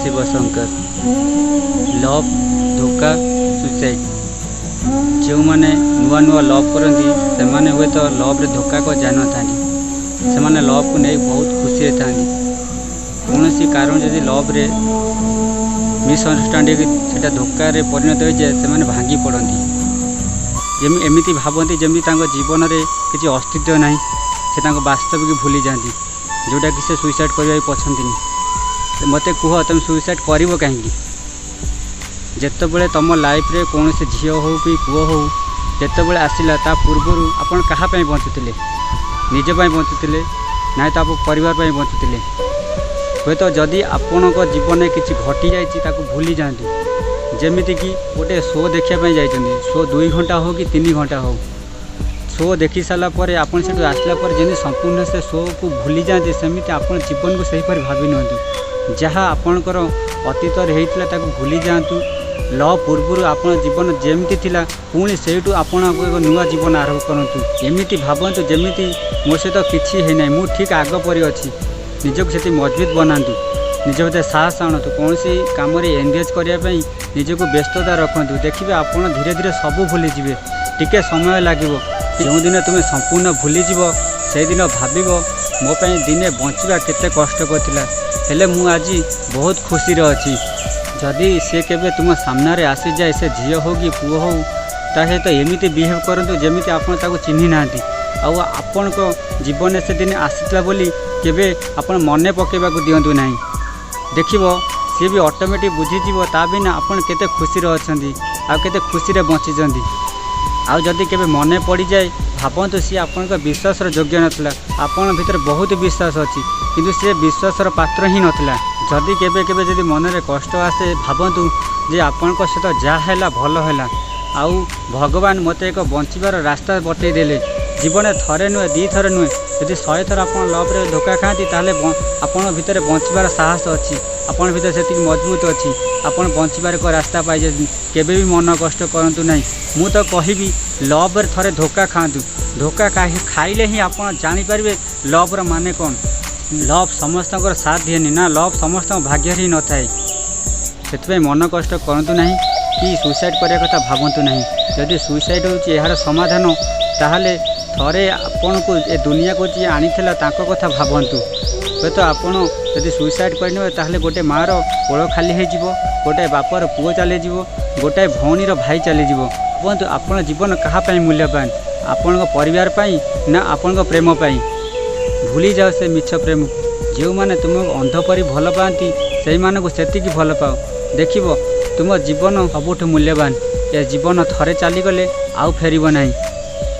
Shiv Shankar love धोखा suicide जो मैंने नुआ नुआ लव करती से हे तो लव रे धोखा को जान था से लव को नहीं बहुत खुशी था कौन कारण जदि लव रे मिसअंडरस्टांडिंग से धोखा रे परिणत हो जाए से भांगी पड़ती एमती भावती जमी जीवन में किसी अस्तित्व ना से वास्तविक भूली जाती जोटा कि से सुइसाइड करने पछंती मत कह तुम सुइसाइड कर कहीं जितेबले तुम लाइफ रे कौन से झी हो कि पुओ हो जितेबले आसला ता पूर्वर आपन कहाँपाई बंचुले निजपाई बंचुले ना तो आप परिवार बंचुले हे तो जदि आपण जीवन में किसी घटी जाए भूली जातु जमीती कि गोटे शो देखापी जाइए शो 2 घंटा हो कि 3 घंटा हो शो देखी सारापर आप आसला जमी संपूर्ण से शो को भूली जाते सेमती आप जीवन को सहीपर भावी नियंतु जहाँ आपणकर अतीत होता भूली जातु लव पूर्वर आप जीवन जमी थिला पुणी से आपण एक नुआ जीवन आरंभ करूँ एमती भावतु जमीती मो सहित किसी है ना मु ठीक आग परी अच्छी निजक से मजबूत बनातु निज भर साहस आणतु कौन सी कम एंगेज करने निजक व्यस्तता रखु देखिए आप धीरे धीरे सब भूलीजे टिके समय लगे जो दिन तुम्हें संपूर्ण भूलीज से दिन भाव मोपाई दिने बंचा केते कष्ट करथिला मु आज बहुत खुशी अच्छी जदि सी केबे तुम सामने आसी जाए से झी हो कि पुओ हो ताहे तो एमती बिहेव करंतु जमीती आपण ताको चिन्ही नांती आपण को जीवन से दिन आसीला बोली केबे आपण मने पकेबाकू दियंतु नाही देखिबो सी भी ऑटोमेटिक बुझीजीव ता बिना आपण केते खुशी अच्छी आ केते खुशी बंची आउ जदि केबे मने पड़ी जाए भावतु सी आपण विश्वास योग्य नाला आपण भीतर बहुत विश्वास अच्छी किंतु सी विश्वास पात्र ही नाला जदि केबे केबे जदि मन में कष्ट आसे भावतु जे आपण सहित जहाँ है भल है आउ भगवान मत एक बंचार रास्ता बतई देले जीवन थरे नुहे 2 थर नुहे यदि 100 थर आप लव रे धोखा खाती आपण भीतर बंचार साहस अच्छी आपण भीतर से मजबूत अच्छी आपण बंचार एक रास्ता पाई केबे भी मन कष्ट करूँ ना मु तो कहबी लव रे थरे धोखा खातु धोखा खाइले ही आप जानीपारे लव माने कौन लव समस्त साथ दिए ना लव समस्त भाग्य ही न थाए से मन कष्ट करूँ ना कि सुइसाइड करने कथा भावतु ना जदि सुइसाइड हो समाधान ताहले थरे आपण को ए दुनिया को जी आनी कथा भावतु हे तो आपण जदि सुइसाइड करने ताहले गोटे मार कोल खाली हो गोटे बापर पुओ चली गोटाए भौणीर भाई चली कहतु आपण जीवन कहाँ मूल्यवान आपण परिवार पाई ना आपण प्रेम पाई भूली जाओ से मिछ प्रेम जो मैंने तुम अंधपरी भल पाती से सेतिकी भल पाओ देखिब तुम जीवन सबुठ मूल्यवान ए जीवन थरे चलीगले आउ फेरब ना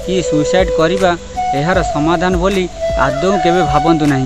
कि सुइसाइड करवा यार समाधान बोली आदौ केबे भावतु नहीं।